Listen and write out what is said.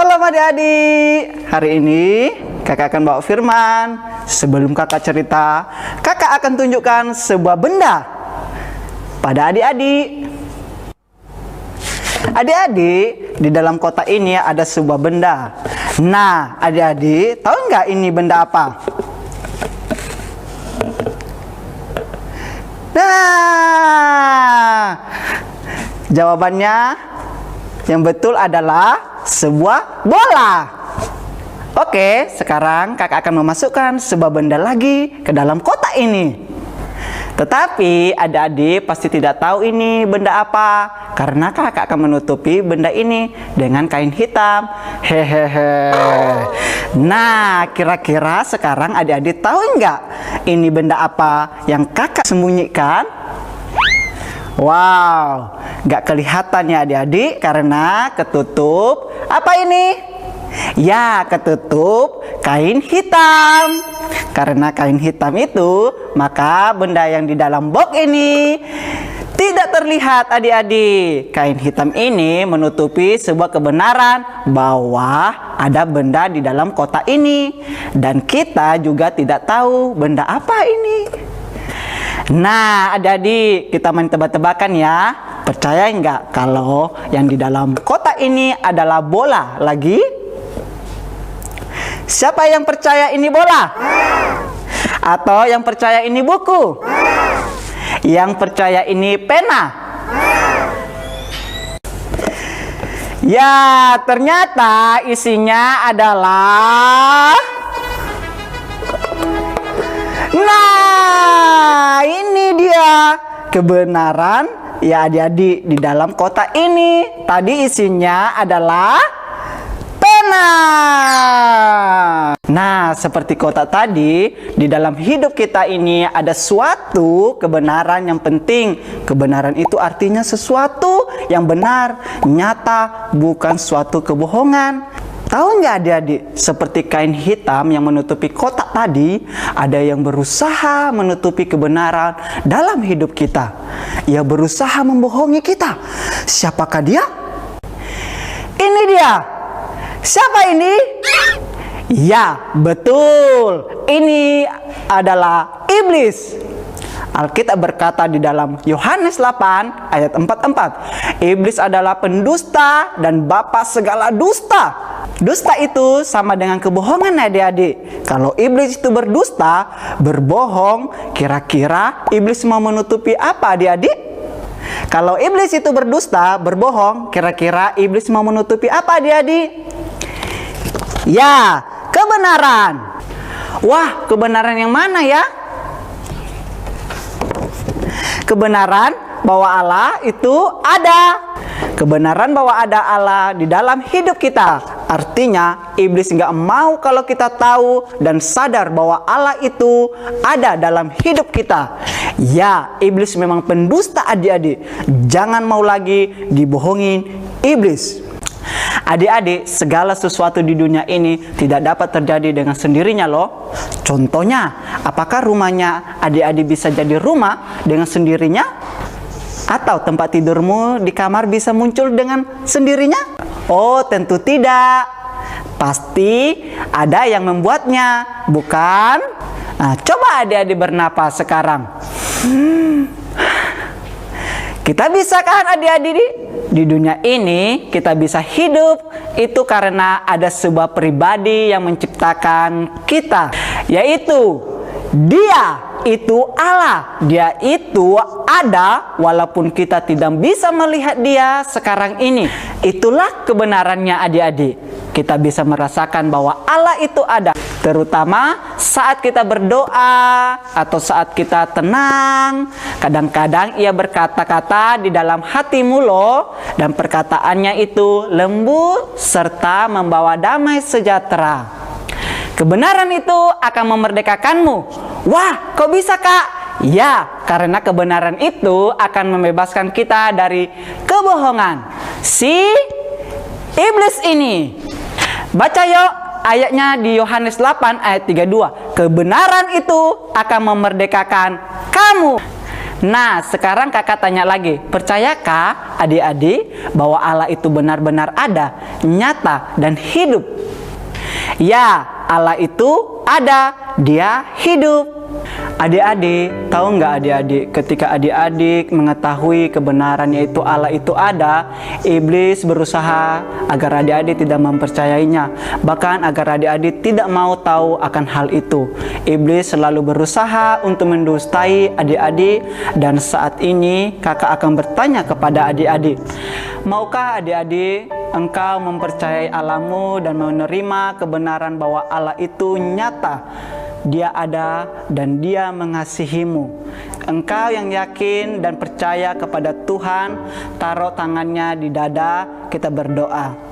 Salam adik-adik. Hari ini kakak akan bawa firman. Sebelum kakak cerita, kakak akan tunjukkan sebuah benda pada adik-adik. Adik-adik, di dalam kotak ini ada sebuah benda. Nah, adik-adik, tahu nggak ini benda apa? Nah, jawabannya yang betul adalah sebuah bola. Oke, sekarang kakak akan memasukkan sebuah benda lagi ke dalam kotak ini. Tetapi adik-adik pasti tidak tahu ini benda apa, karena kakak akan menutupi benda ini dengan kain hitam. Hehehe. Nah, kira-kira sekarang adik-adik tahu nggak ini benda apa yang kakak sembunyikan? Wow, nggak kelihatan ya adik-adik karena ketutup apa ini? Ya, ketutup kain hitam. Karena kain hitam itu, maka benda yang di dalam box ini tidak terlihat adik-adik. Kain hitam ini menutupi sebuah kebenaran bahwa ada benda di dalam kotak ini. Dan kita juga tidak tahu benda apa ini. Nah, adik-adik, kita main tebak-tebakan ya. Percaya nggak kalau yang di dalam kotak ini adalah bola lagi? Siapa yang percaya ini bola? Atau yang percaya ini buku? Yang percaya ini pena? Ya, ternyata isinya adalah... Nah, ini dia kebenaran ya adik-adik di dalam kotak ini. Tadi isinya adalah pena. Nah, seperti kotak tadi, di dalam hidup kita ini ada suatu kebenaran yang penting. Kebenaran itu artinya sesuatu yang benar, nyata, bukan suatu kebohongan. Tahu nggak adik-adik, seperti kain hitam yang menutupi kotak tadi, ada yang berusaha menutupi kebenaran dalam hidup kita. Ia berusaha membohongi kita. Siapakah dia? Ini dia. Siapa ini? Ya, betul. Ini adalah iblis. Alkitab berkata di dalam Yohanes 8 ayat 44, iblis adalah pendusta dan bapa segala dusta. Dusta itu sama dengan kebohongan adik-adik. Kalau iblis itu berdusta, berbohong, kira-kira iblis mau menutupi apa adik-adik? Kalau iblis itu berdusta, berbohong, kira-kira iblis mau menutupi apa adik-adik? Ya, kebenaran. Wah, kebenaran yang mana ya? Kebenaran bahwa Allah itu ada. Kebenaran bahwa ada Allah di dalam hidup kita. Artinya iblis nggak mau kalau kita tahu dan sadar bahwa Allah itu ada dalam hidup kita. Ya, iblis memang pendusta adik-adik. Jangan mau lagi dibohongin iblis. Adik-adik, segala sesuatu di dunia ini tidak dapat terjadi dengan sendirinya loh. Contohnya, apakah rumahnya adik-adik bisa jadi rumah dengan sendirinya? Atau tempat tidurmu di kamar bisa muncul dengan sendirinya? Oh, tentu tidak. Pasti ada yang membuatnya, bukan? Nah, coba adik-adik bernapas sekarang. Kita bisa kan adik-adik? Di dunia ini kita bisa hidup itu karena ada sebuah pribadi yang menciptakan kita, yaitu Dia itu Allah. Dia itu ada walaupun kita tidak bisa melihat Dia sekarang ini. Itulah kebenarannya adik-adik. Kita bisa merasakan bahwa Allah itu ada, terutama saat kita berdoa atau saat kita tenang. Kadang-kadang ia berkata-kata di dalam hatimu loh, dan perkataannya itu lembut serta membawa damai sejahtera. Kebenaran itu akan memerdekakanmu. Wah, kok bisa kak? Ya, karena kebenaran itu akan membebaskan kita dari kebohongan si iblis ini. Baca yuk ayatnya di Yohanes 8 ayat 32. Kebenaran itu akan memerdekakan kamu. Nah, sekarang kakak tanya lagi, percayakah adik-adik bahwa Allah itu benar-benar ada, nyata, dan hidup? Ya, Allah itu ada, Dia hidup. Adik-adik, tahu nggak adik-adik, ketika adik-adik mengetahui kebenaran yaitu Allah itu ada, iblis berusaha agar adik-adik tidak mempercayainya, bahkan agar adik-adik tidak mau tahu akan hal itu. Iblis selalu berusaha untuk mendustai adik-adik, dan saat ini kakak akan bertanya kepada adik-adik, maukah adik-adik engkau mempercayai Allahmu dan menerima kebenaran bahwa Allah itu nyata, Dia ada dan Dia mengasihimu? Engkau yang yakin dan percaya kepada Tuhan, taruh tangannya di dada, kita berdoa.